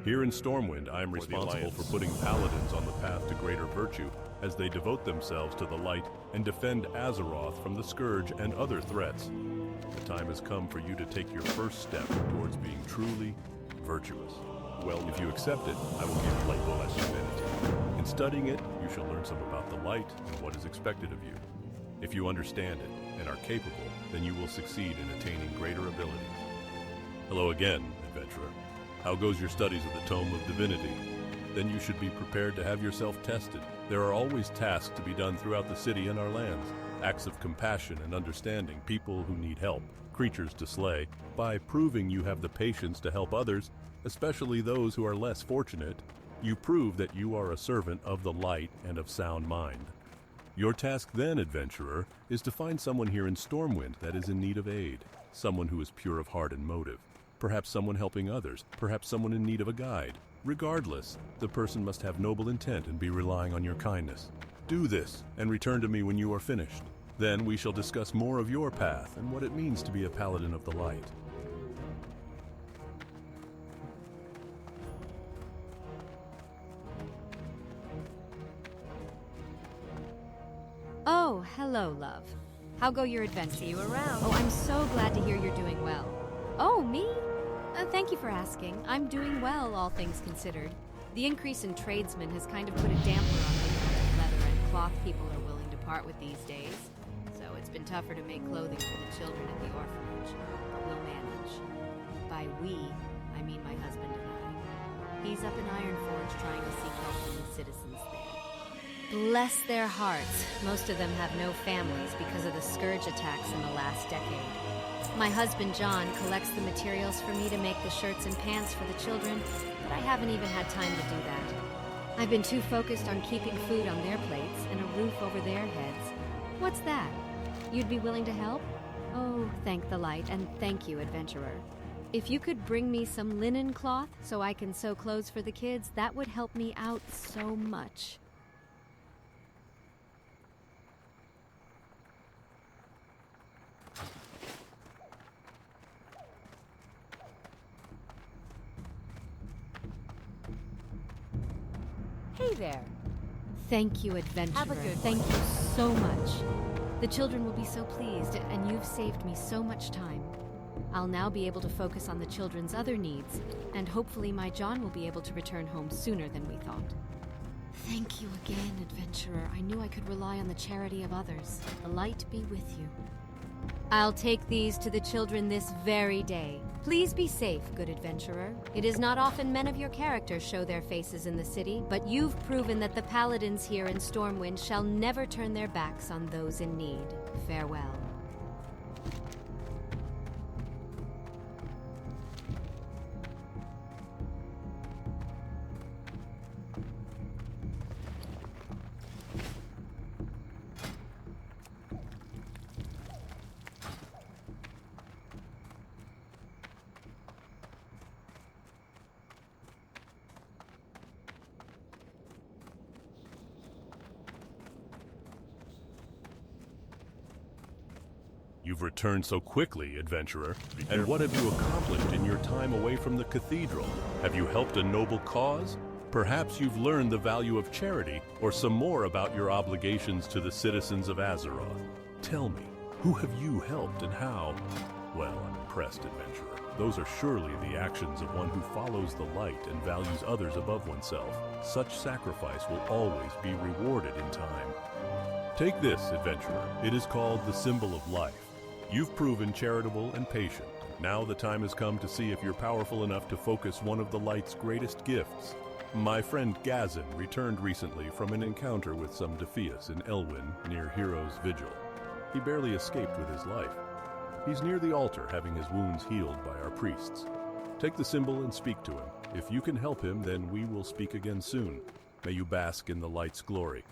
Here in Stormwind, I am responsible for putting paladins on the path to greater virtue as they devote themselves to the light and defend Azeroth from the Scourge and other threats. The time has come for you to take your first step towards being truly virtuous. Well, if you accept it, I will give you a bullet divinity. In studying it, you shall learn some about the light and what is expected of you. If you understand it and are capable, then you will succeed in attaining greater abilities. Hello again, adventurer. How goes your studies of the Tome of Divinity? Then you should be prepared to have yourself tested. There are always tasks to be done throughout the city and our lands. Acts of compassion and understanding, people who need help, creatures to slay. By proving you have the patience to help others, especially those who are less fortunate, you prove that you are a servant of the light and of sound mind. Your task then, adventurer, is to find someone here in Stormwind that is in need of aid, someone who is pure of heart and motive. Perhaps someone helping others, perhaps someone in need of a guide. Regardless, the person must have noble intent and be relying on your kindness. Do this, and return to me when you are finished. Then we shall discuss more of your path and what it means to be a paladin of the light. Oh, hello, love. How go your adventures? See you around. Oh, I'm so glad to hear you're doing well. Oh, me? Thank you for asking. I'm doing well, all things considered. The increase in tradesmen has kind of put a damper on the amount of leather and cloth people are willing to part with these days. So it's been tougher to make clothing for the children at the orphanage. But we'll manage. By we, I mean my husband and I. He's up in Ironforge trying to seek help from the citizens there. Bless their hearts, most of them have no families because of the Scourge attacks in the last decade. My husband, John, collects the materials for me to make the shirts and pants for the children, but I haven't even had time to do that. I've been too focused on keeping food on their plates and a roof over their heads. What's that? You'd be willing to help? Oh, thank the light, and thank you, adventurer. If you could bring me some linen cloth so I can sew clothes for the kids, that would help me out so much. Hey there. Thank you, adventurer. Have a good Thank one. you so much. The children will be so pleased, and you've saved me so much time. I'll now be able to focus on the children's other needs, and hopefully my John will be able to return home sooner than we thought. Thank you again, adventurer. I knew I could rely on the charity of others. The light be with you. I'll take these to the children this very day. Please be safe, good adventurer. It is not often men of your character show their faces in the city, but you've proven that the paladins here in Stormwind shall never turn their backs on those in need. Farewell. You've returned so quickly, adventurer. And what have you accomplished in your time away from the cathedral? Have you helped a noble cause? Perhaps you've learned the value of charity, or some more about your obligations to the citizens of Azeroth. Tell me, who have you helped and how? Well, I'm impressed, adventurer. Those are surely the actions of one who follows the light and values others above oneself. Such sacrifice will always be rewarded in time. Take this, adventurer. It is called the Symbol of Life. You've proven charitable and patient. Now the time has come to see if you're powerful enough to focus one of the light's greatest gifts. My friend Gazin returned recently from an encounter with some Defias in Elwyn near Hero's Vigil. He barely escaped with his life. He's near the altar having his wounds healed by our priests. Take the symbol and speak to him. If you can help him, then we will speak again soon. May you bask in the light's glory.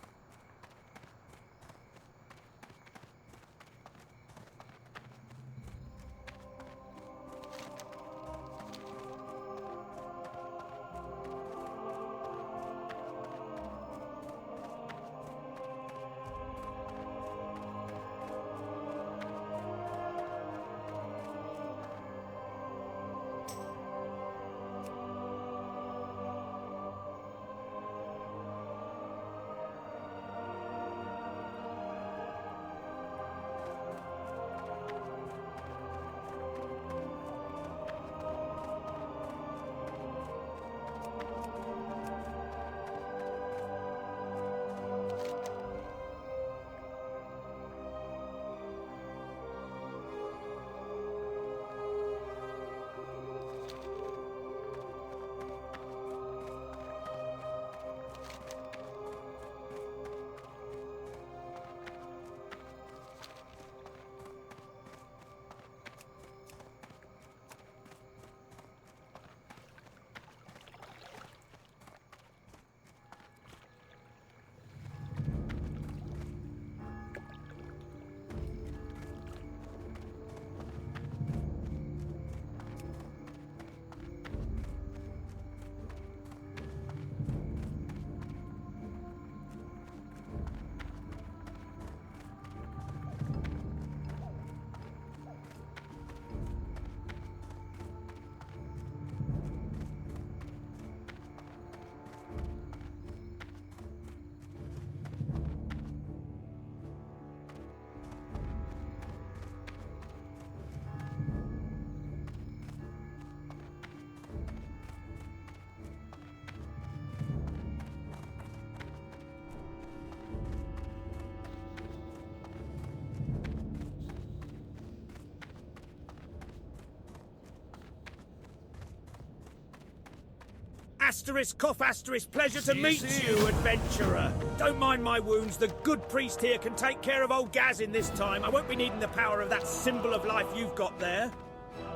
Asterisk, cough, asterisk, pleasure to meet you, adventurer. Don't mind my wounds, the good priest here can take care of old Gaz in this time. I won't be needing the power of that symbol of life you've got there.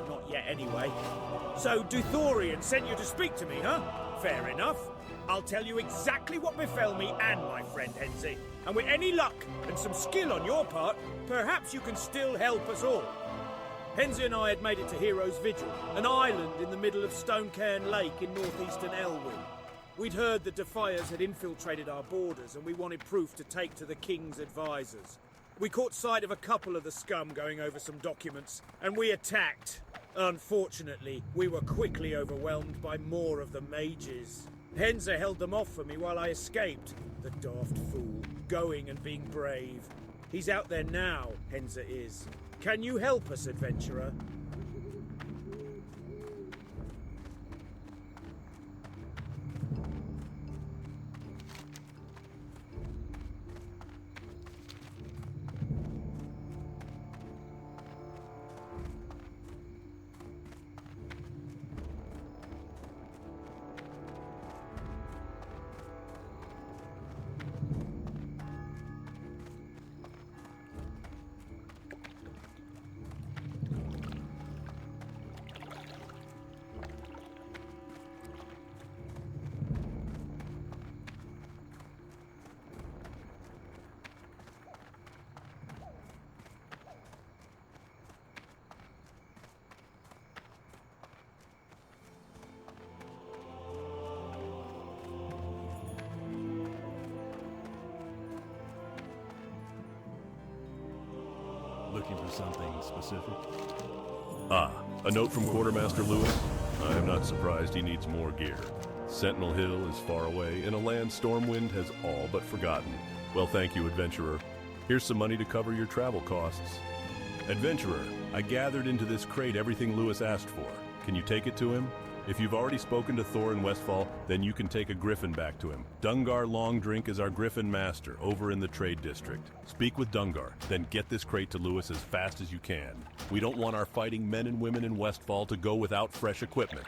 Not yet, anyway. So, Duthorian sent you to speak to me, huh? Fair enough. I'll tell you exactly what befell me and my friend Henze. And with any luck and some skill on your part, perhaps you can still help us all. Henze and I had made it to Hero's Vigil, an island in the middle of Stonecairn Lake in northeastern Elwyn. We'd heard the Defiers had infiltrated our borders and we wanted proof to take to the King's advisors. We caught sight of a couple of the scum going over some documents, and we attacked. Unfortunately, we were quickly overwhelmed by more of the mages. Henze held them off for me while I escaped. The daft fool, going and being brave. He's out there now, Henze is. Can you help us, adventurer? Looking for something specific? Ah, a note from Quartermaster Lewis. I am not surprised he needs more gear. Sentinel Hill is far away, and a land Stormwind has all but forgotten. Well, thank you, adventurer. Here's some money to cover your travel costs. Adventurer, I gathered into this crate everything Lewis asked for. Can you take it to him? If you've already spoken to Thor in Westfall, then you can take a griffin back to him. Dungar Longdrink is our griffin master over in the trade district. Speak with Dungar, then get this crate to Lewis as fast as you can. We don't want our fighting men and women in Westfall to go without fresh equipment.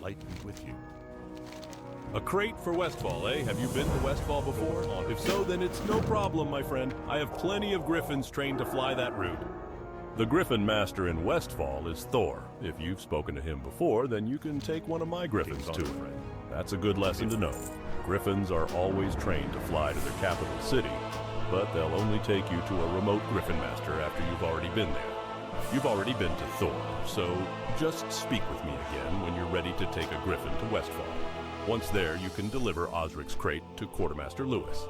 Light be with you. A crate for Westfall, eh? Have you been to Westfall before? If so, then it's no problem, my friend. I have plenty of griffins trained to fly that route. The griffin master in Westfall is Thor. If you've spoken to him before, then you can take one of my griffins to him. That's a good lesson to know. Griffins are always trained to fly to their capital city, but they'll only take you to a remote griffin master after you've already been there. You've already been to Thor, so just speak with me again when you're ready to take a griffin to Westfall. Once there, you can deliver Osric's crate to Quartermaster Lewis.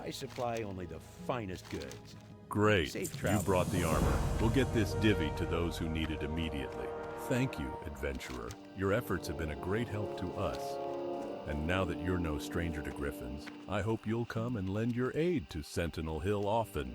I supply only the finest goods. Great. Safe You travel. brought the armor. We'll get this divvy to those who need it immediately. Thank you, adventurer. Your efforts have been a great help to us. And now that you're no stranger to griffins, I hope you'll come and lend your aid to Sentinel Hill often.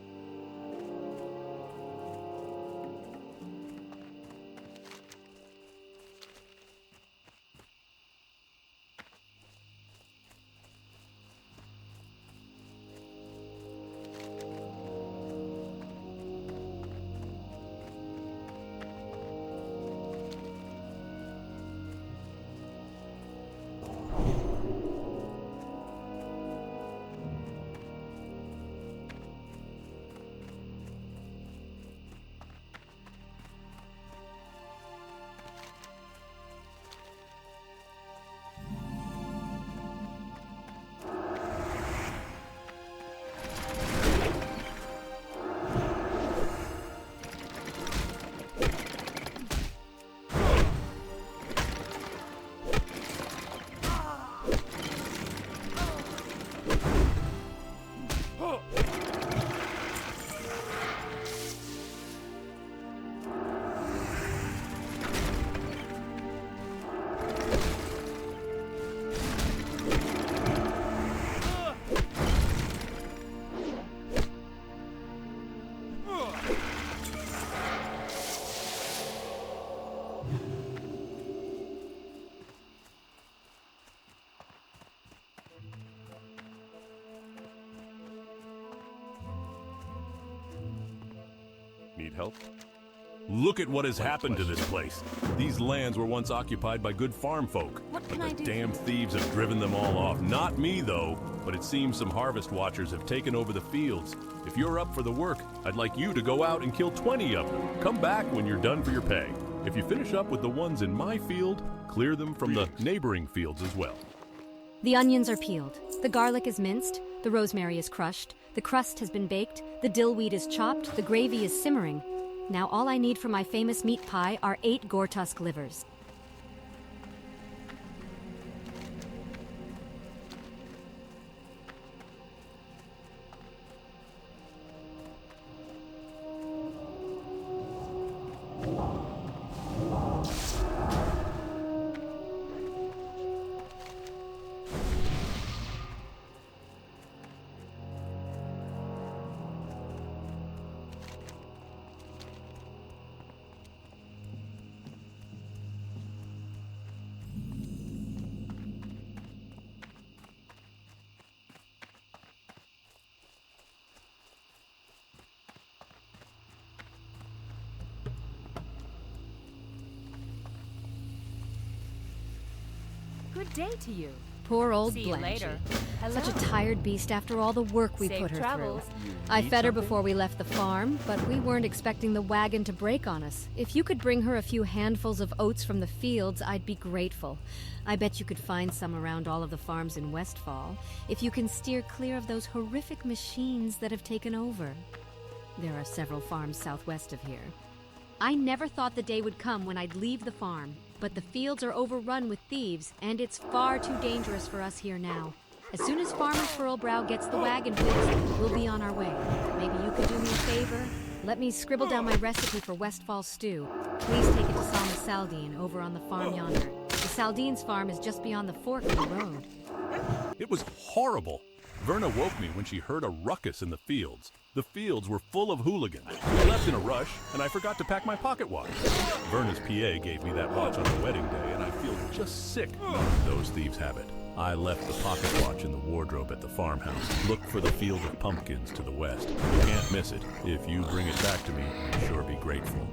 Need help? Look at what has happened to this place. These lands were once occupied by good farm folk. What can but I the do? damn thieves have driven them all off. Not me, though. But it seems some harvest watchers have taken over the fields. If you're up for the work, I'd like you to go out and kill 20 of them. Come back when you're done for your pay. If you finish up with the ones in my field, clear them from the neighboring fields as well. The onions are peeled, the garlic is minced, the rosemary is crushed, the crust has been baked, the dill weed is chopped, the gravy is simmering. Now all I need for my famous meat pie are 8 Gortusk livers. Good day to you. Poor old See you Blanche. later. Such a Hello. tired beast after all the work we Safe put her travels. through. I fed her before we left the farm, but we weren't expecting the wagon to break on us. If you could bring her a few handfuls of oats from the fields, I'd be grateful. I bet you could find some around all of the farms in Westfall, if you can steer clear of those horrific machines that have taken over. There are several farms southwest of here. I never thought the day would come when I'd leave the farm, but the fields are overrun with thieves, and it's far too dangerous for us here now. As soon as Farmer Furlbrow gets the wagon fixed, we'll be on our way. Maybe you could do me a favor? Let me scribble down my recipe for Westfall stew. Please take it to Salma Saldine over on the farm yonder. The Saldine's farm is just beyond the fork of the road. It was horrible. Verna woke me when she heard a ruckus in the fields. The fields were full of hooligans. We left in a rush, and I forgot to pack my pocket watch. Verna's PA gave me that watch on the wedding day, and I feel just sick knowing those thieves have it. I left the pocket watch in the wardrobe at the farmhouse. Look for the field of pumpkins to the west. You can't miss it. If you bring it back to me, I'll sure be grateful.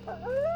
Uh-uh.